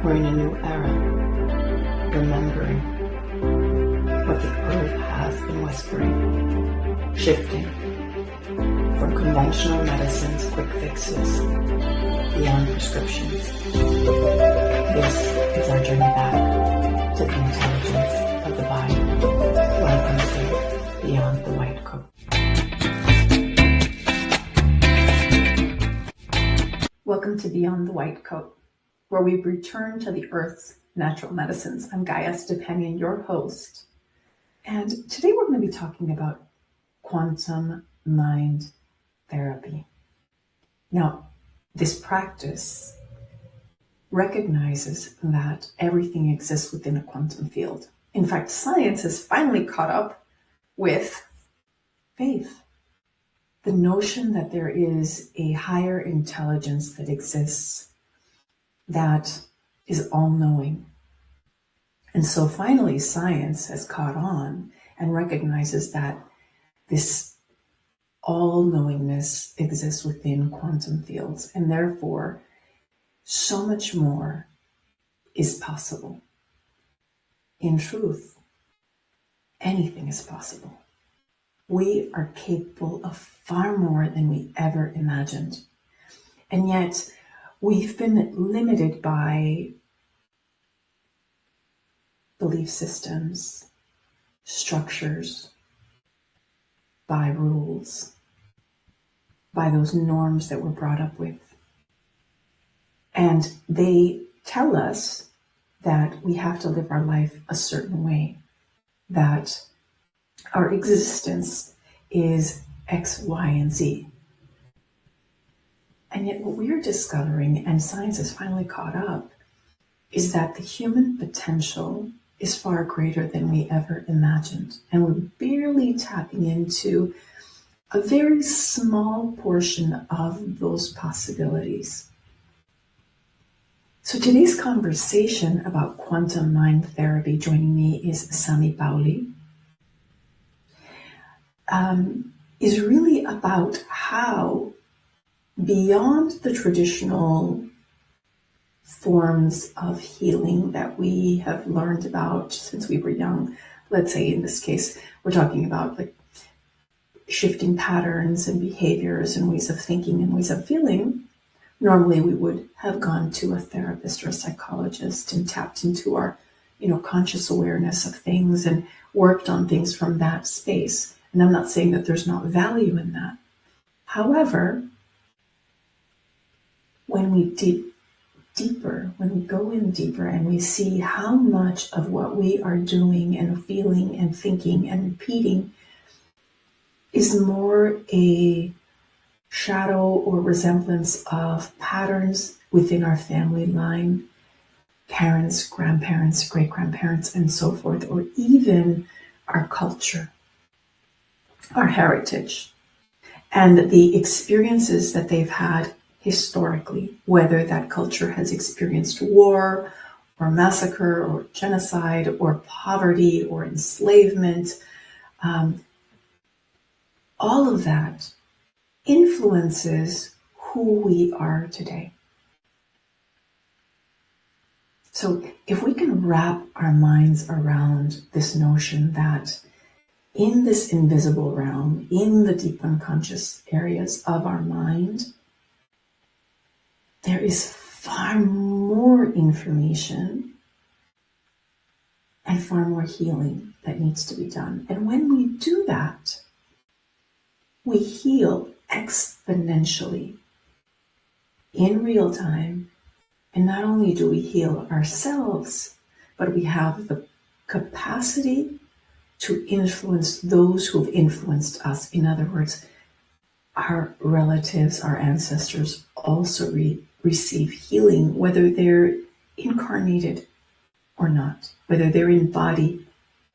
We're in a new era, remembering what the earth has been whispering, shifting from conventional medicines, quick fixes, beyond prescriptions. This is our journey back to the intelligence of the body. Welcome to Beyond the White Coat. Welcome to Beyond the White Coat, where we return to the Earth's natural medicines. I'm Gaya Stepanian, your host. And today we're going to be talking about quantum mind therapy. Now, this practice recognizes that everything exists within a quantum field. In fact, science has finally caught up with faith. The notion that there is a higher intelligence that exists that is all-knowing. And so finally, science has caught on and recognizes that this all-knowingness exists within quantum fields, and therefore so much more is possible. In truth, anything is possible. We are capable of far more than we ever imagined. And yet, we've been limited by belief systems, structures, by rules, by those norms that we're brought up with. And they tell us that we have to live our life a certain way, that our existence is X, Y, and Z. And yet what we're discovering, and science has finally caught up, is that the human potential is far greater than we ever imagined. And we're barely tapping into a very small portion of those possibilities. So today's conversation about quantum mind therapy, joining me is Sami Pauly, is really about how, beyond the traditional forms of healing that we have learned about since we were young, let's say in this case, we're talking about like shifting patterns and behaviors and ways of thinking and ways of feeling. Normally we would have gone to a therapist or a psychologist and tapped into our, conscious awareness of things and worked on things from that space. And I'm not saying that there's not value in that. However, when we when we go in deeper and we see how much of what we are doing and feeling and thinking and repeating is more a shadow or resemblance of patterns within our family line, parents, grandparents, great-grandparents, and so forth, or even our culture, our heritage, and the experiences that they've had historically, whether that culture has experienced war or massacre or genocide or poverty or enslavement, all of that influences who we are today. So if we can wrap our minds around this notion that in this invisible realm, in the deep unconscious areas of our mind, there is far more information and far more healing that needs to be done. And when we do that, we heal exponentially in real time. And not only do we heal ourselves, but we have the capacity to influence those who've influenced us. In other words, our relatives, our ancestors also receive healing, whether they're incarnated or not, whether they're in body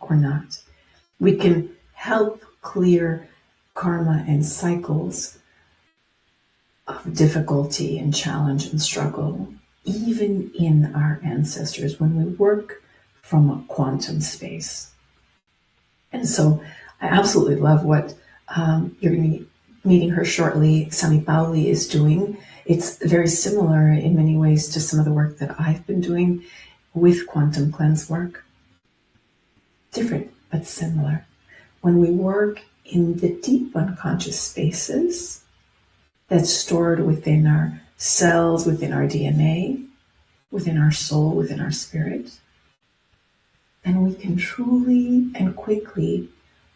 or not. We can help clear karma and cycles of difficulty and challenge and struggle, even in our ancestors, when we work from a quantum space. And so I absolutely love what you're going to be meeting her shortly, Sami Pauly, is doing. It's very similar in many ways to some of the work that I've been doing with quantum cleanse work. Different, but similar. When we work in the deep unconscious spaces that's stored within our cells, within our DNA, within our soul, within our spirit, then we can truly and quickly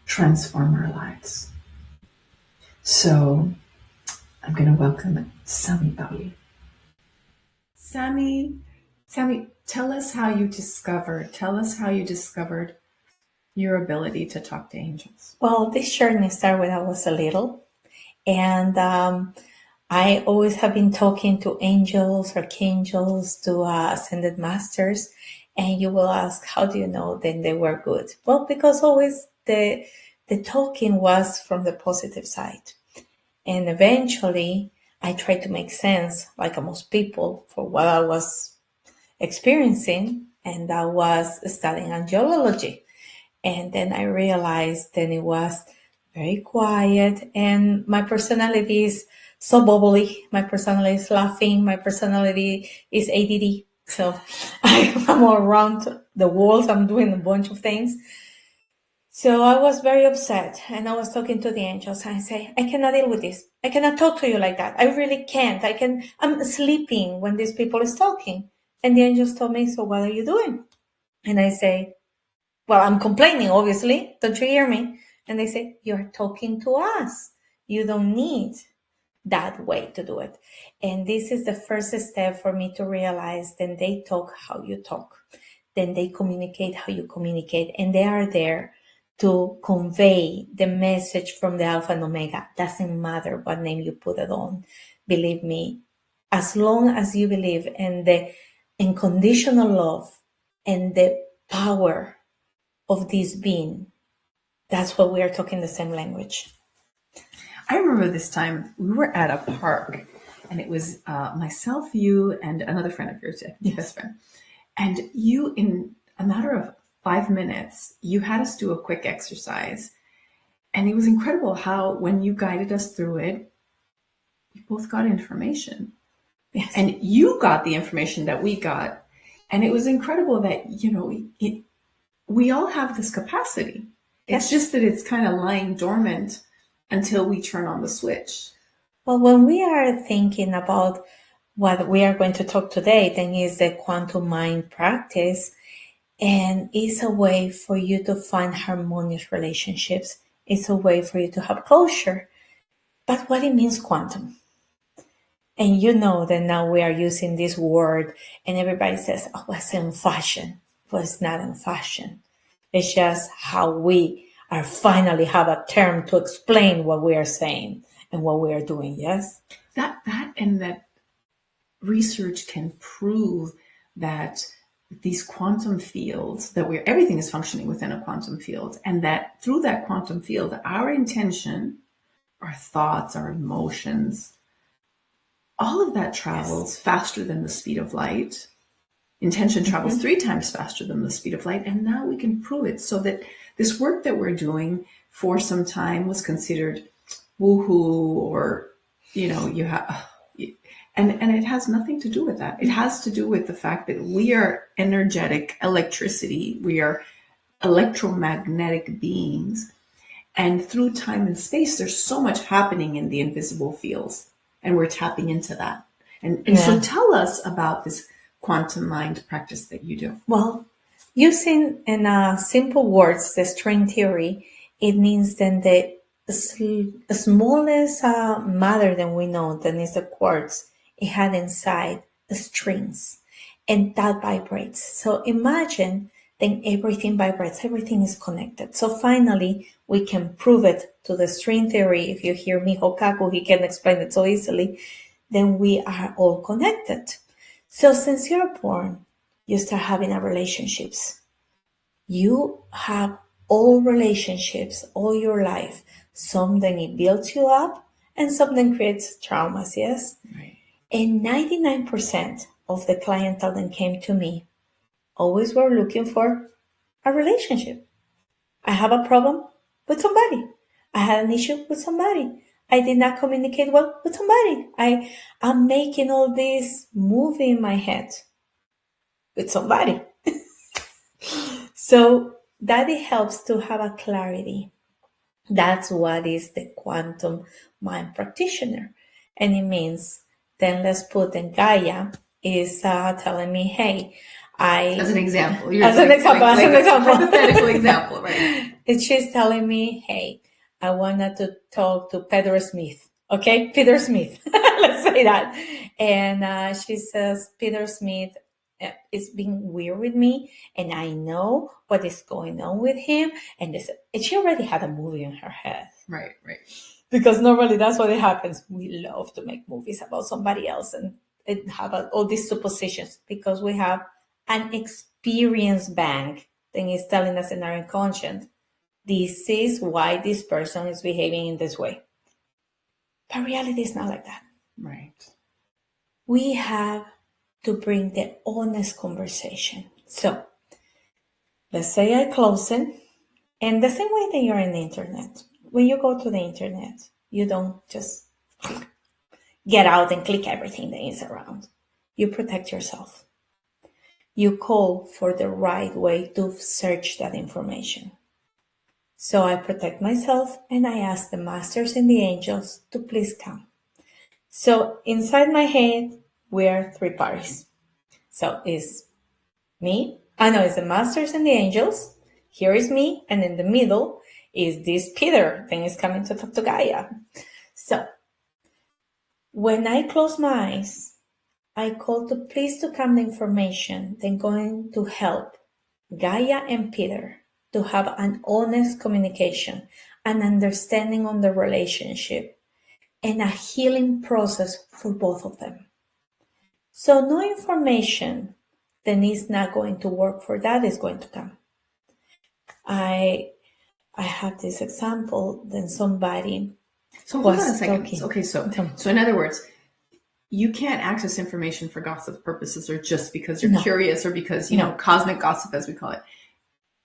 transform our lives. So I'm going to welcome Sami Pauly. Sami, tell us how you discovered your ability to talk to angels. Well, this journey started when I was a little, and I always have been talking to angels, archangels, to ascended masters, and you will ask, how do you know then they were good? Well, because always the talking was from the positive side. And eventually I tried to make sense, like most people, for what I was experiencing, and I was studying angelology. And then I realized then it was very quiet, and my personality is so bubbly. My personality is laughing. My personality is ADD. So I'm all around the walls. I'm doing a bunch of things. So I was very upset, and I was talking to the angels, and I say, I cannot deal with this. I cannot talk to you like that. I really can't. I'm sleeping when these people is talking. And the angels told me, so what are you doing? And I say, well, I'm complaining, obviously. Don't you hear me? And they say, you're talking to us. You don't need that way to do it. And this is the first step for me to realize then they talk how you talk. Then they communicate how you communicate. And they are there to convey the message from the Alpha and Omega. Doesn't matter what name you put it on. Believe me, as long as you believe in the unconditional love and the power of this being, that's what we are talking the same language. I remember this time we were at a park, and it was myself, you, and another friend of yours, your best friend. And you, in a matter of 5 minutes, you had us do a quick exercise. And it was incredible how, when you guided us through it, we both got information. Yes. And you got the information that we got. And it was incredible that, we all have this capacity. It's just that it's kind of lying dormant until we turn on the switch. Well, when we are thinking about what we are going to talk today, then is the quantum mind practice, and it's a way for you to find harmonious relationships. It's a way for you to have closure. But what it means quantum? And you know that now we are using this word, and everybody says, oh, it's in fashion. Well, it's not in fashion. It's just how we are finally have a term to explain what we are saying and what we are doing. Yes. That research can prove that these quantum fields, that everything is functioning within a quantum field, and that through that quantum field, our intention, our thoughts, our emotions, all of that travels faster than the speed of light. Intention travels 3 times faster than the speed of light, and now we can prove it. So that this work that we're doing for some time was considered woohoo, or you have, and it has nothing to do with that. It has to do with the fact that we are energetic electricity. We are electromagnetic beings, and through time and space, there's so much happening in the invisible fields, and we're tapping into that. And so tell us about this quantum mind practice that you do. Well, using in simple words the string theory, it means then the smallest matter that we know, that is the quartz, it had inside the strings, and that vibrates. So imagine then everything vibrates, everything is connected. So finally, we can prove it to the string theory. If you hear Miho Kaku, he can explain it so easily. Then we are all connected. So since you're born, you start having relationships. You have all relationships all your life. Something it builds you up, and something creates traumas, yes? Right. And 99% of the clientele that came to me always were looking for a relationship. I have a problem with somebody. I had an issue with somebody. I did not communicate well with somebody. I'm making all this movie in my head with somebody. So that it helps to have a clarity. That's what is the quantum mind practitioner. And it means, then let's put in Gaya is telling me, hey, as an example. As an example. Hypothetical example, right? She's telling me, hey, I wanted to talk to Peter Smith. Okay, Peter Smith. Let's say that. And she says, Peter Smith is being weird with me, and I know what is going on with him. And she already had a movie in her head. Right. Because normally that's what happens. We love to make movies about somebody else and have all these suppositions because we have an experience bank that is telling us in our inconscient, this is why this person is behaving in this way. But reality is not like that. Right. We have to bring the honest conversation. So let's say I close it, and the same way that you're in the internet. When you go to the internet, you don't just get out and click everything that is around. You protect yourself. You call for the right way to search that information. So I protect myself and I ask the masters and the angels to please come. So inside my head, we are three parties. So it's me. It's the masters and the angels. Here is me. And in the middle is this Peter thing is coming to talk to Gaya. So when I close my eyes, I call to please to come the information that's going to help Gaya and Peter to have an honest communication, an understanding on the relationship, and a healing process for both of them. So no information that is not going to work for that is going to come. I have this example, then somebody So hold on a second. Okay, so in other words, you can't access information for gossip purposes or just because you're curious or because, cosmic gossip, as we call it.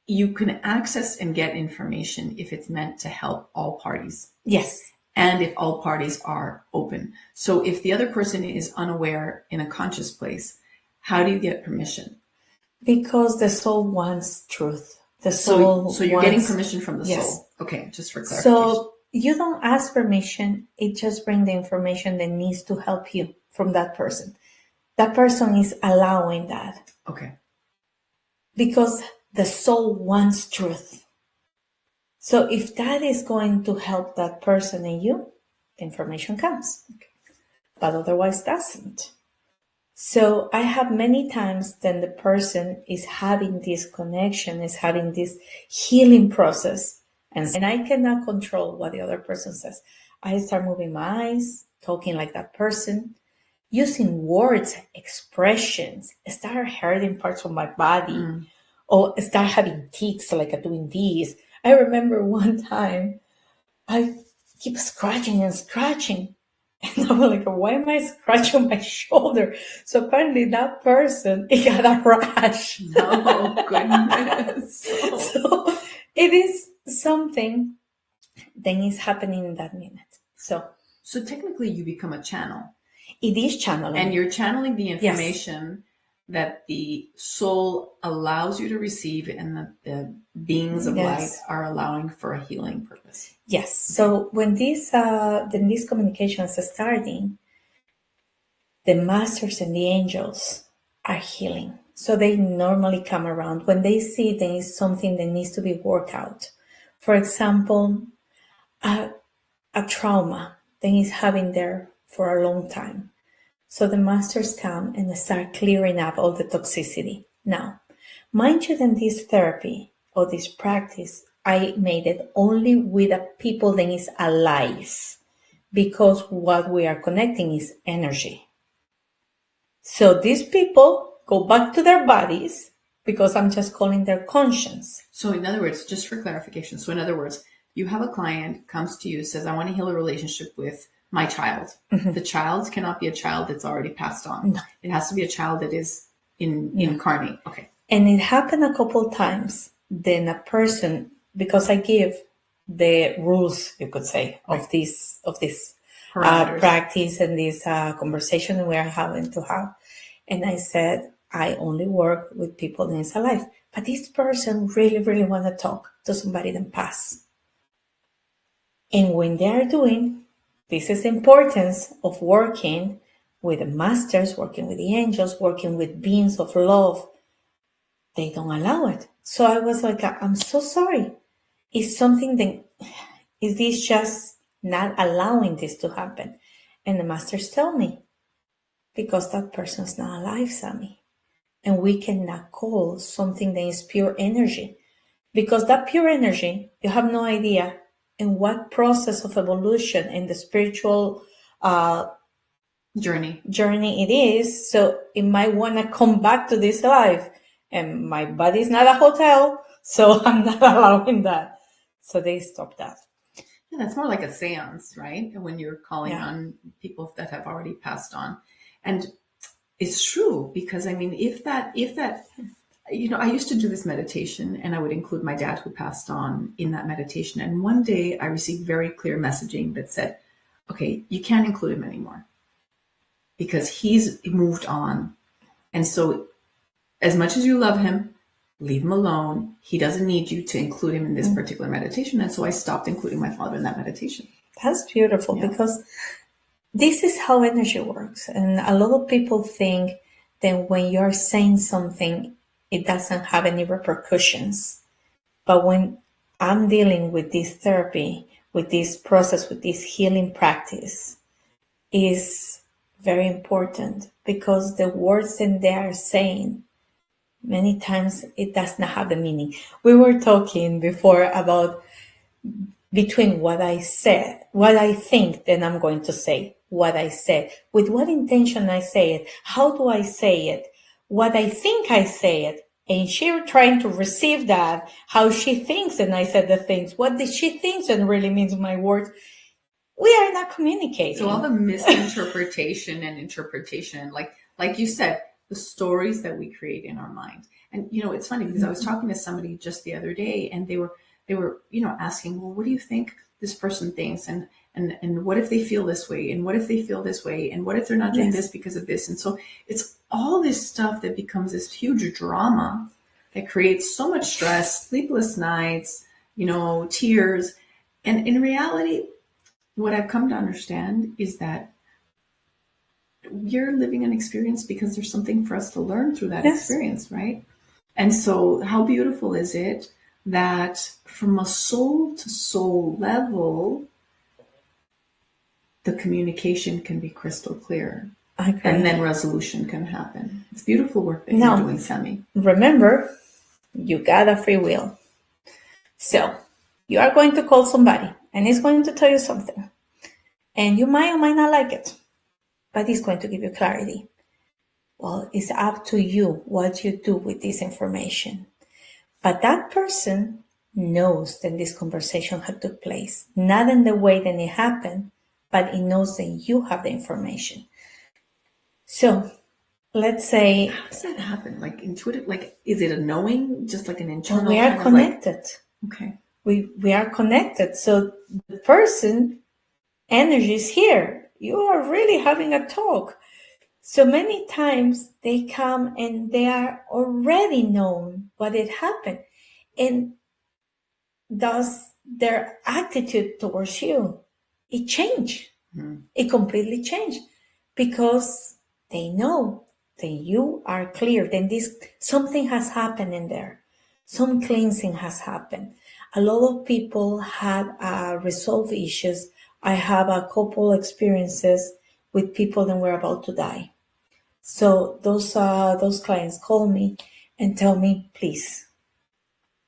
You can access and get information if it's meant to help all parties. Yes. And if all parties are open. So if the other person is unaware in a conscious place, how do you get permission? Because the soul wants truth. So you're getting permission from the soul. Okay, just for clarification. So you don't ask permission, it just brings the information that needs to help you from that person. That person is allowing that. Okay. Because the soul wants truth. So if that is going to help that person and you, the information comes. Okay. But otherwise doesn't. So I have many times then the person is having this connection, is having this healing process. And I cannot control what the other person says. I start moving my eyes, talking like that person, using words, expressions, start hurting parts of my body, or start having tics like doing this. I remember one time I keep scratching and scratching. And I'm like, why am I scratching my shoulder? So apparently that person, it got a rash. Oh, goodness. So it is something that is happening in that minute. So technically you become a channel. It is channeling. And you're channeling the information that the soul allows you to receive and that the beings of light are allowing for a healing purpose. Yes. So when these communications are starting, the masters and the angels are healing. So they normally come around when they see there is something that needs to be worked out. For example, a trauma that is having there for a long time. So the masters come and start clearing up all the toxicity. Now, mind you, that this therapy or this practice, I made it only with the people that is alive, because what we are connecting is energy. So these people go back to their bodies because I'm just calling their conscience. So in other words, just for clarification, you have a client comes to you, says, I want to heal a relationship with my child. Mm-hmm. The child cannot be a child that's already passed on. No. It has to be a child that is incarnate. Okay. And it happened a couple of times. Then a person, because I give the rules, you could say, of this practice and this conversation we are having to have. And I said, I only work with people that is alive. But this person really, really want to talk to somebody that passed. And when they are doing, this is the importance of working with the masters, working with the angels, working with beings of love. They don't allow it. So I was like, I'm so sorry. Is this just not allowing this to happen? And the masters tell me, because that person's not alive, Sami. And we cannot call something that is pure energy. Because that pure energy, you have no idea in what process of evolution in the spiritual journey it is. So it might want to come back to this life. And my body is not a hotel, so I'm not allowing that. So they stopped that. Yeah, that's more like a seance, right? When you're calling on people that have already passed on. And it's true, because I mean, if that, I used to do this meditation, and I would include my dad who passed on in that meditation. And one day I received very clear messaging that said, okay, you can't include him anymore because he's moved on. And so as much as you love him, leave him alone. He doesn't need you to include him in this particular meditation. And so I stopped including my father in that meditation. That's beautiful, because this is how energy works. And a lot of people think that when you're saying something, it doesn't have any repercussions. But when I'm dealing with this therapy, with this process, with this healing practice, is very important, because the words that they are saying, many times it does not have the meaning. We were talking before about between what I said, what I think that I'm going to say, what I said, with what intention I say it, how do I say it, what I think I say it, and she trying to receive that, how she thinks and I said the things, what did she think and really means my words. We are not communicating. So all the misinterpretation and interpretation, like you said, the stories that we create in our mind. And, it's funny because I was talking to somebody just the other day, and they were, asking, well, what do you think this person thinks? And what if they feel this way? And what if they feel this way? And what if they're not doing this because of this? And so it's all this stuff that becomes this huge drama that creates so much stress, sleepless nights, tears. And in reality, what I've come to understand is that you're living an experience because there's something for us to learn through that experience, right? And so how beautiful is it that from a soul to soul level, the communication can be crystal clear. And then resolution can happen. It's beautiful work that you're doing, Sami. Remember, you got a free will. So you are going to call somebody and he's going to tell you something. And you might or might not like it, but he's going to give you clarity. Well, it's up to you what you do with this information. But that person knows that this conversation had took place, not in the way that it happened, but it knows that you have the information. So let's say... How does that happen? Like intuitive, is it a knowing, just like an internal... Well, we are connected. Okay. We are connected. So the person, energy is here. You are really having a talk. So many times they come and they are already known what had happened. And thus their attitude towards you, it changed. Mm-hmm. It completely changed because they know that you are clear. Then something has happened in there. Some cleansing has happened. A lot of people had resolved issues. I have a couple experiences with people that were about to die. So those clients call me and tell me, please,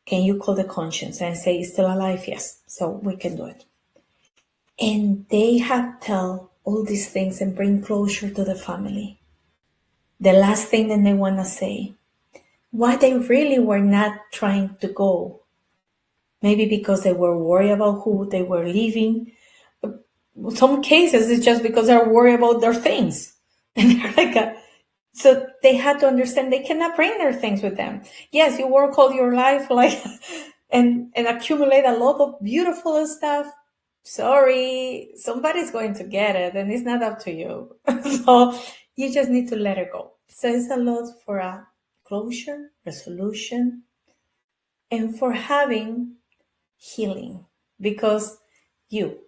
can you call the conscience? And I say, it's still alive? Yes. So we can do it. And they have tell all these things and bring closure to the family. The last thing that they want to say, why they really were not trying to go. Maybe because they were worried about who they were leaving. Some cases it's just because they're worried about their things. And they're like, so they had to understand they cannot bring their things with them. Yes, you work all your life, and accumulate a lot of beautiful stuff, sorry, somebody's going to get it, and it's not up to you. So you just need to let it go. So it's a lot for a closure, resolution, and for having healing, because you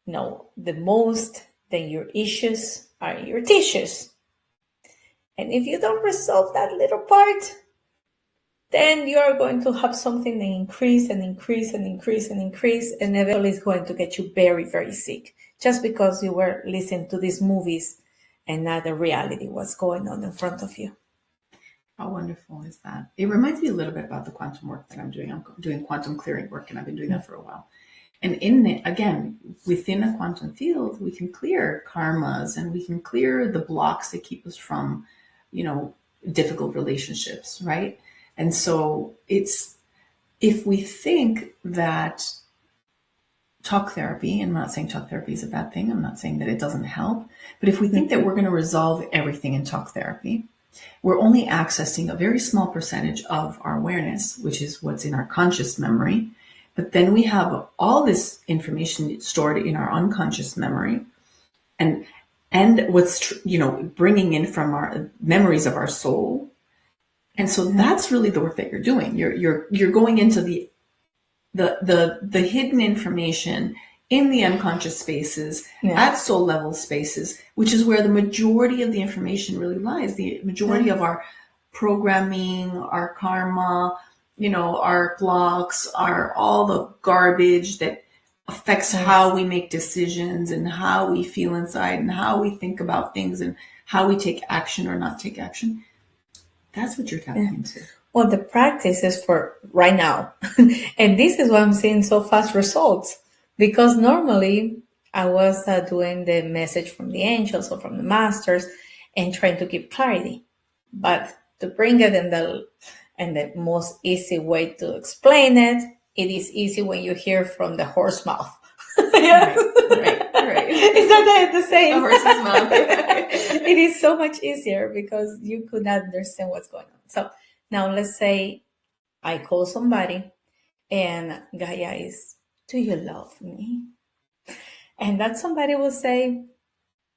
know the most that your issues are your tissues. And if you don't resolve that little part, then you are going to have something that increase and increase and increase and increase, and eventually it's going to get you very, very sick, just because you were listening to these movies and not the reality, what's going on in front of you. How wonderful is that? It reminds me a little bit about the quantum work that I'm doing. I'm doing quantum clearing work, and I've been doing that for a while. And in it, again, within a quantum field, we can clear karmas, and we can clear the blocks that keep us from, difficult relationships, right? And so it's, if we think that talk therapy, and I'm not saying talk therapy is a bad thing, I'm not saying that it doesn't help, but if we think that we're going to resolve everything in talk therapy, we're only accessing a very small percentage of our awareness, which is what's in our conscious memory. But then we have all this information stored in our unconscious memory, and what's bringing in from our memories of our soul. And so that's really the work that you're doing. You're going into the hidden information in the unconscious spaces, at soul level spaces, which is where the majority of the information really lies. The majority of our programming, our karma, our blocks, are all the garbage that affects how we make decisions and how we feel inside and how we think about things and how we take action or not take action. That's what you're tapping into. Well, the practice is for right now. And this is why I'm seeing so fast results. Because normally I was doing the message from the angels or from the masters and trying to give clarity. But to bring it in the most easy way to explain it, it is easy when you hear from the horse mouth. Right. Is that the same? The horse's mouth. It is so much easier because you could understand what's going on. So now let's say I call somebody and Gaya is, do you love me? And that somebody will say,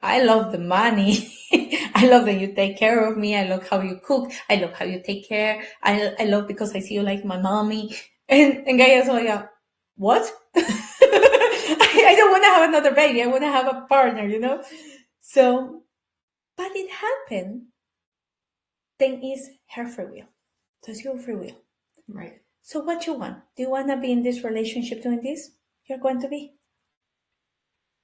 I love the money. I love that you take care of me. I love how you cook. I love how you take care. I love because I see you like my mommy. And Gaya's like, what? I don't want to have another baby. I want to have a partner, So, but it happened. Then it's her free will. So it's your free will. Right. So what you want? Do you want to be in this relationship doing this? You're going to be.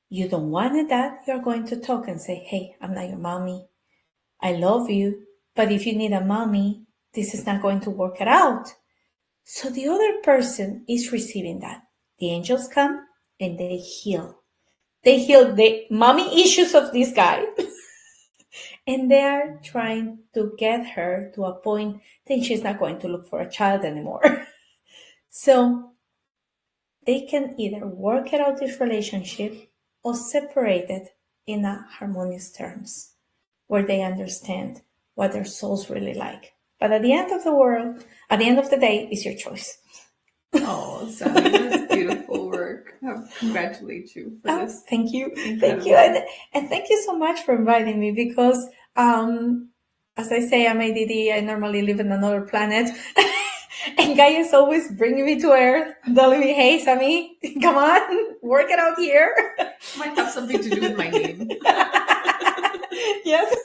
You don't want that, you're going to talk and say, hey, I'm not your mommy. I love you, but if you need a mommy, this is not going to work it out. So the other person is receiving that. The angels come and they heal. They heal the mommy issues of this guy. And they are trying to get her to a point that she's not going to look for a child anymore. So they can either work it out, this relationship, or separate it in a harmonious terms where they understand what their souls really like. But at the end of the day, it's your choice. Oh, Sami, that's beautiful work. I congratulate you for this. Thank you. Thank you. And thank you so much for inviting me because, as I say, I'm ADD. I normally live in another planet. And Gaya is always bringing me to Earth, telling me, hey, Sami, come on, work it out here. Might have something to do with my name. Yes.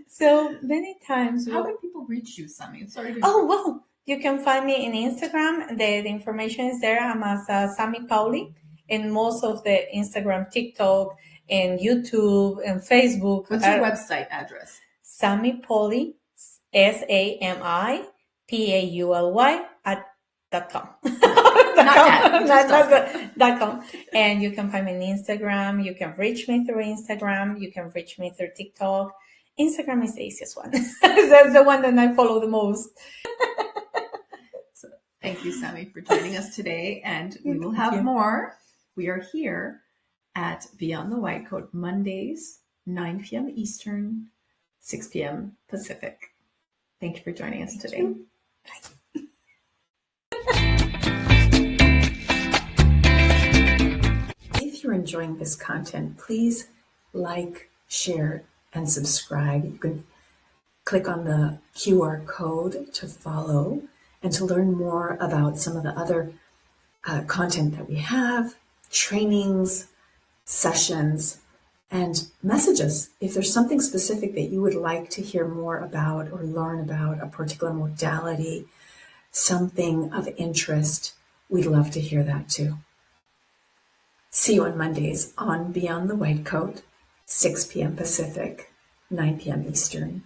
So many times. How can people reach you, Sami? Sorry. Well, you can find me in Instagram. The information is there. I'm as Sami Pauly. In most of the Instagram, TikTok, and YouTube, and Facebook. What's your website address? Sami Pauly, SamiPauly @.com. .com. And you can find me on Instagram. You can reach me through Instagram. You can reach me through TikTok. Instagram is the easiest one. That's the one that I follow the most. So, thank you, Sami, for joining us today. And we will have more. We are here at Beyond the White Coat Mondays, 9 p.m. Eastern, 6 p.m. Pacific. Thank you for joining us today. Bye. enjoying this content, please like, share, and subscribe. You can click on the QR code to follow and to learn more about some of the other content that we have, trainings, sessions, and messages. If there's something specific that you would like to hear more about or learn about, a particular modality, something of interest, we'd love to hear that too. See you on Mondays on Beyond the White Coat, 6 p.m. Pacific, 9 p.m. Eastern.